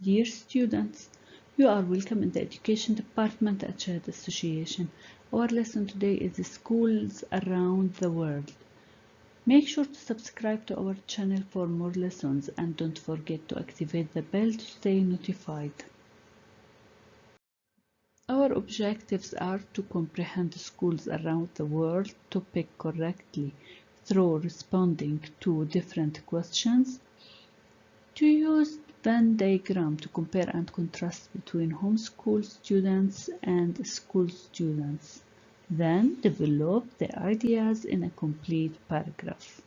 Dear students, you are welcome in the Education Department at SHAHD Association. Our lesson today is Schools Around the World. Make sure to subscribe to our channel for more lessons and don't forget to activate the bell to stay notified. Our objectives are to comprehend schools around the world topic correctly through responding to different questions, to use Venn diagram to compare and contrast between homeschool students and school students, then develop the ideas in a complete paragraph.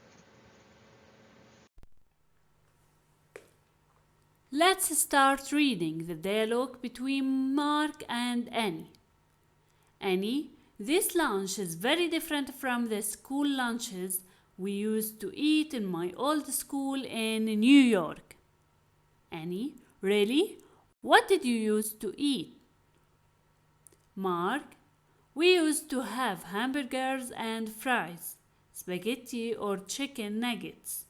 Let's start reading the dialogue between Mark and Annie. Annie, this lunch is very different from the school lunches we used to eat in my old school in New York. Annie, really? What did you used to eat? Mark, we used to have hamburgers and fries, spaghetti or chicken nuggets.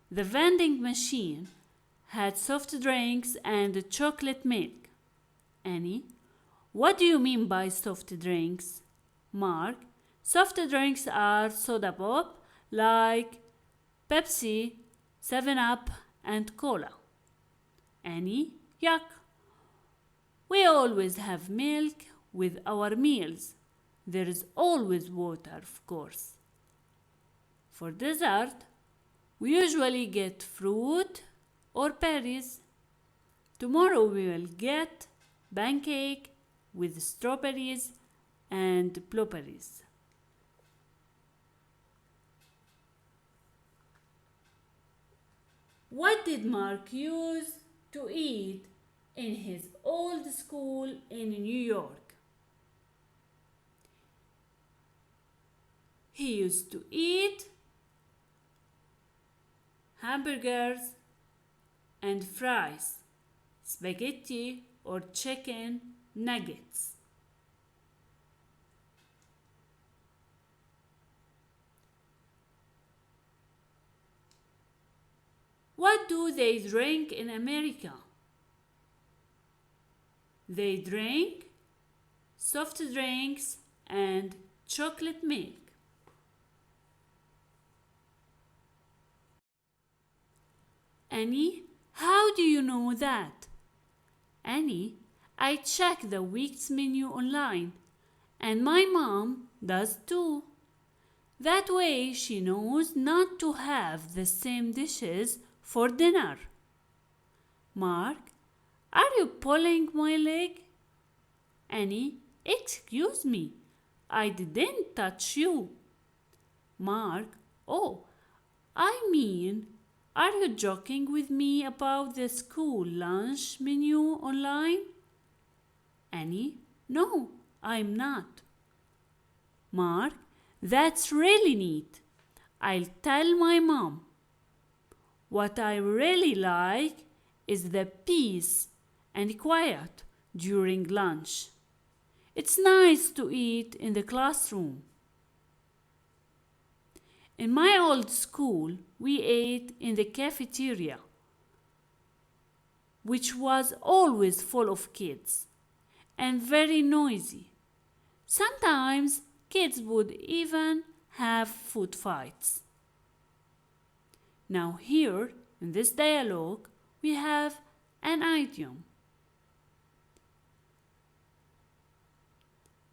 The vending machine had soft drinks and chocolate milk. Annie, what do you mean by soft drinks? Mark, soft drinks are soda pop like Pepsi, 7-Up and Cola. Annie, yuck. We always have milk with our meals. There is always water, of course. For dessert, we usually get fruit or berries. Tomorrow we will get pancake with strawberries and blueberries. What did Mark use to eat in his old school in New York? He used to eat hamburgers and fries, spaghetti or chicken nuggets. What do they drink in America? They drink soft drinks and chocolate milk. Annie, how do you know that? Annie, I check the week's menu online, and my mom does too. That way she knows not to have the same dishes for dinner. Mark, are you pulling my leg? Annie, excuse me, I didn't touch you. Mark, oh, I mean, are you joking with me about the school lunch menu online? Annie, no, I'm not. Mark, that's really neat. I'll tell my mom. What I really like is the peace and quiet during lunch. It's nice to eat in the classroom. In my old school, we ate in the cafeteria, which was always full of kids and very noisy. Sometimes kids would even have food fights. Now here, in this dialogue, we have an idiom.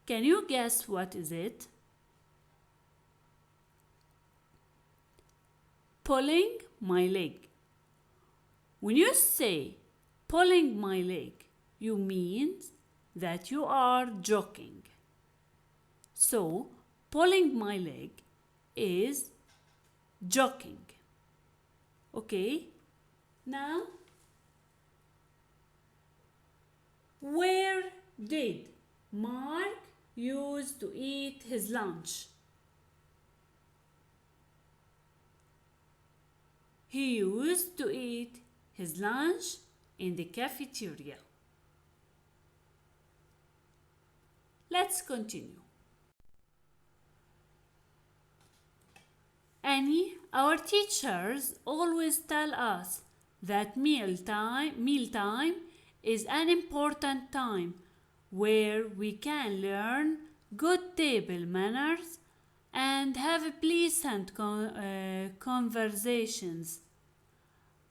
Can you guess what is it? Pulling my leg. When you say pulling my leg, you mean that you are joking. So, pulling my leg is joking. Okay? Now, where did Mark used to eat his lunch? He used to eat his lunch in the cafeteria. Let's continue. Annie, our teachers always tell us that mealtime is an important time where we can learn good table manners and have pleasant conversations.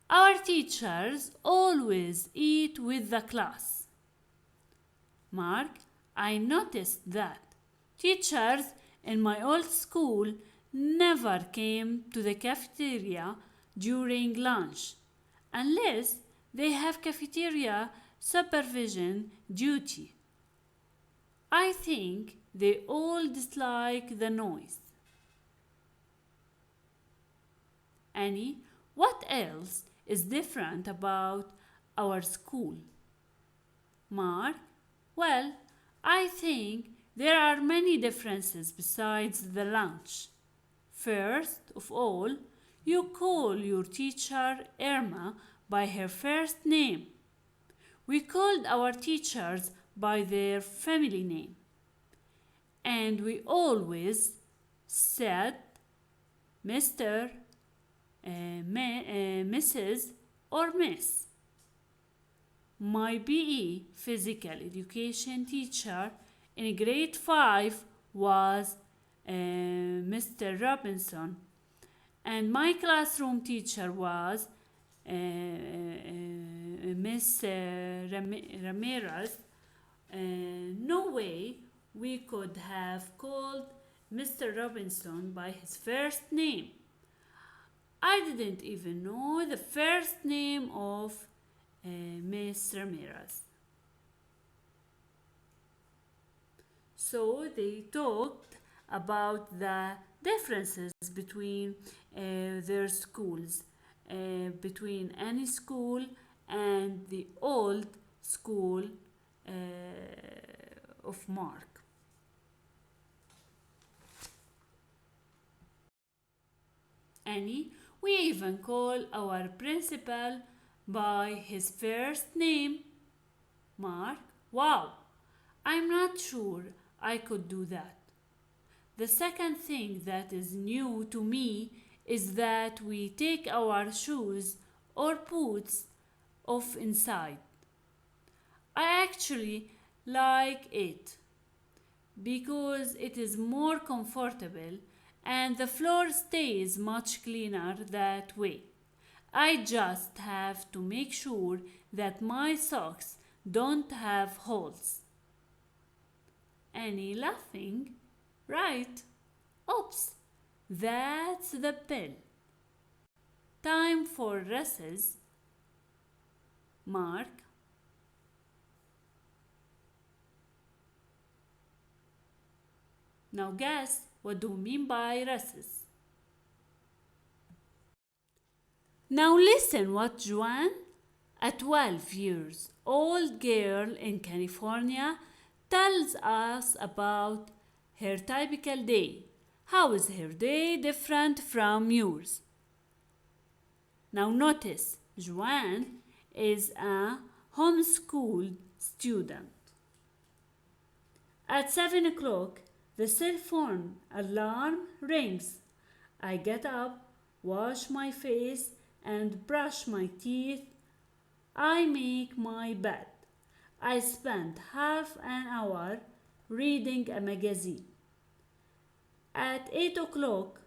Our teachers always eat with the class. Mark, I noticed that teachers in my old school never came to the cafeteria during lunch unless they have cafeteria supervision duty. I think they all dislike the noise. Annie, what else is different about our school? Mark, well, I think there are many differences besides the lunch. First of all, you call your teacher Irma by her first name. We called our teachers by their family name. And we always said Mr., Mrs., or Miss. My BE physical education teacher in grade 5 was Mr. Robinson, and my classroom teacher was Miss Ramirez. No way we could have called Mr. Robinson by his first name. I didn't even know the first name of Miss Ramirez. So they talked about the differences between their schools, between any school and the old school of Mark. Annie, we even call our principal by his first name. Mark, wow, I'm not sure I could do that. The second thing that is new to me is that we take our shoes or boots off inside. I actually like it because it is more comfortable and the floor stays much cleaner that way. I just have to make sure that my socks don't have holes. Annie laughing? Right. Oops, that's the bell. Time for recess. Mark. Now guess, what do we mean by recess? Now listen what Joanne, a 12 years old girl in California, tells us about her typical day. How is her day different from yours? Now notice, Joanne is a homeschooled student. At 7 o'clock, the cell phone alarm rings. I get up, wash my face, and brush my teeth. I make my bed. I spend half an hour reading a magazine. At 8 o'clock,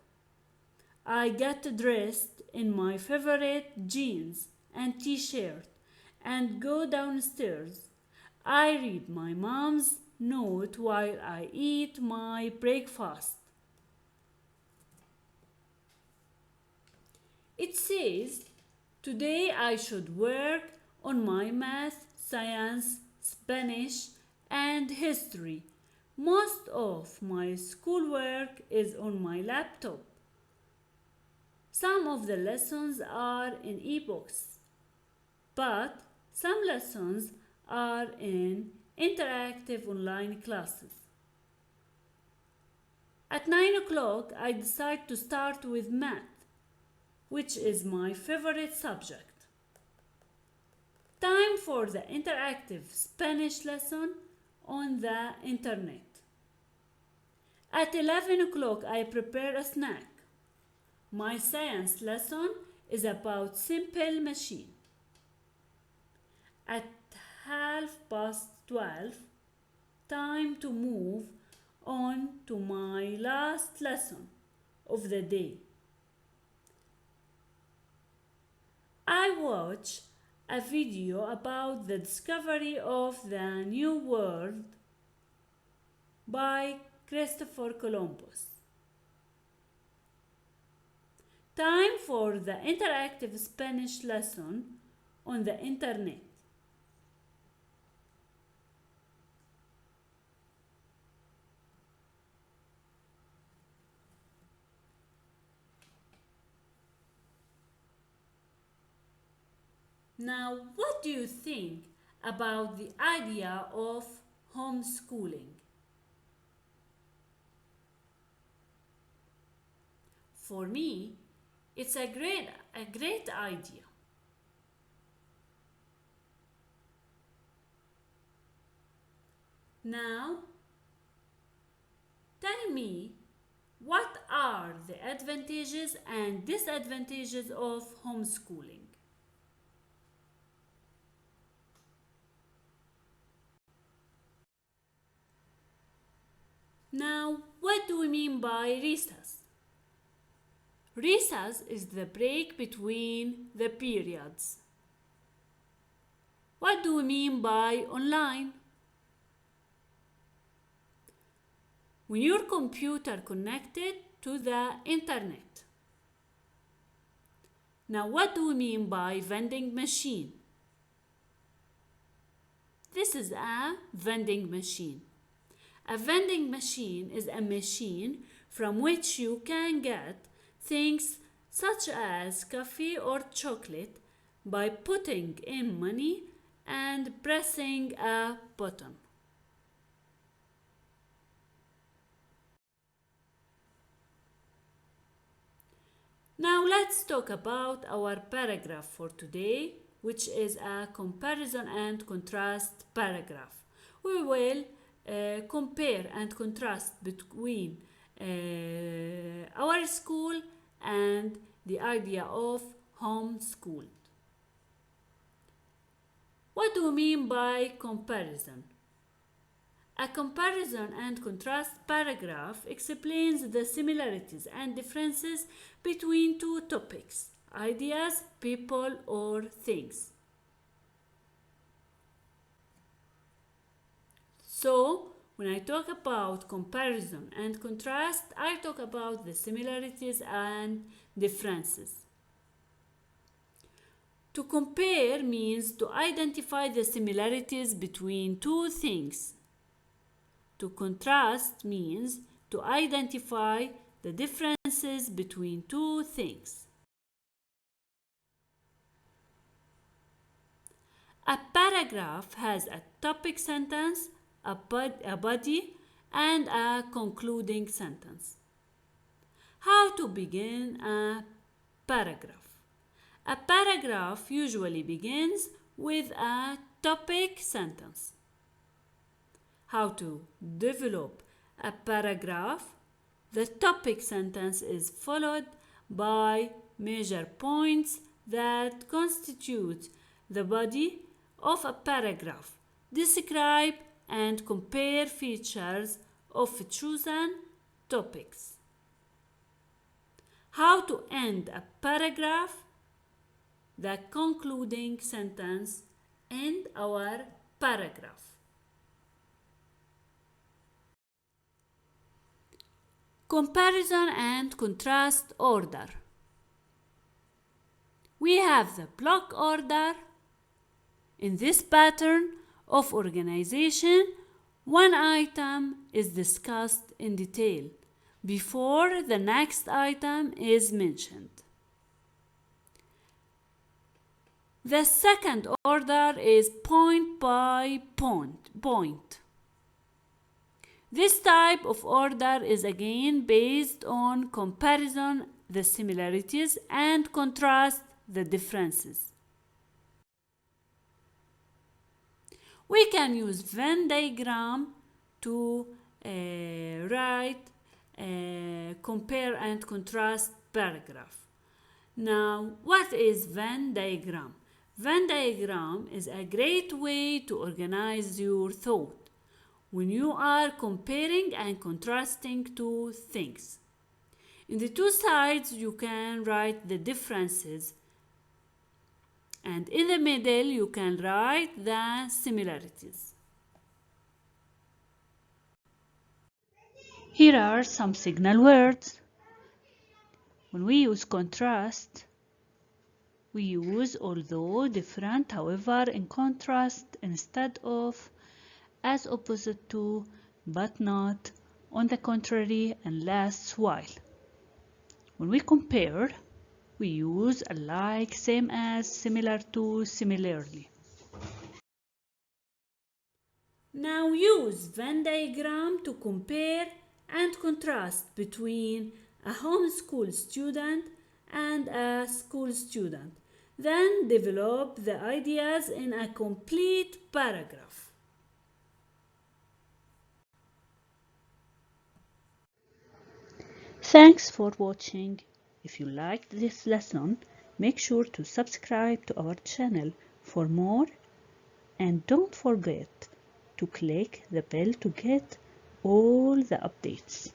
I get dressed in my favorite jeans and t-shirt and go downstairs. I read my mom's note while I eat my breakfast. It says, today I should work on my math, science, Spanish, and history. Most of my schoolwork is on my laptop. Some of the lessons are in ebooks, but some lessons are in interactive online classes. At 9 o'clock, I decide to start with math, which is my favorite subject. Time for the interactive Spanish lesson on the internet. At 11 o'clock, I prepare a snack. My science lesson is about simple machine. at 12:30, time to move on to my last lesson of the day. I watch a video about the discovery of the New World by Christopher Columbus. Time for the interactive Spanish lesson on the internet. Now, what do you think about the idea of homeschooling? For me, it's a great idea. Now, tell me, what are the advantages and disadvantages of homeschooling? Now, what do we mean by recess? Recess is the break between the periods. What do we mean by online? When your computer connected to the internet. Now, what do we mean by vending machine? This is a vending machine. A vending machine is a machine from which you can get things such as coffee or chocolate by putting in money and pressing a button. Now let's talk about our paragraph for today, which is a comparison and contrast paragraph. We will compare and contrast between our school and the idea of homeschooled. What do we mean by comparison? A comparison and contrast paragraph explains the similarities and differences between two topics, ideas, people, or things. So, when I talk about comparison and contrast, I talk about the similarities and differences. To compare means to identify the similarities between two things. To contrast means to identify the differences between two things. A paragraph has a topic sentence, a body, and a concluding sentence. How to begin a paragraph? A paragraph usually begins with a topic sentence. How to develop a paragraph? The topic sentence is followed by major points that constitute the body of a paragraph. Describe and compare features of chosen topics. How to end a paragraph? The concluding sentence in our paragraph. Comparison and contrast order. We have the block order. In this pattern of organization, one item is discussed in detail before the next item is mentioned. The second order is point by point. This type of order is again based on comparison, the similarities, and contrast, the differences. We can use Venn diagram to write, compare and contrast paragraph. Now, what is Venn diagram? Venn diagram is a great way to organize your thought when you are comparing and contrasting two things. In the two sides, you can write the differences, and in the middle, you can write the similarities. Here are some signal words. When we use contrast, we use although, different, however, in contrast instead of, as opposite to, but not, on the contrary, unless, while. When we compare, we use alike, same as, similar to, similarly. Now use Venn diagram to compare and contrast between a homeschool student and a school student. Then develop the ideas in a complete paragraph. Thanks for watching. If you liked this lesson, make sure to subscribe to our channel for more, and don't forget to click the bell to get all the updates.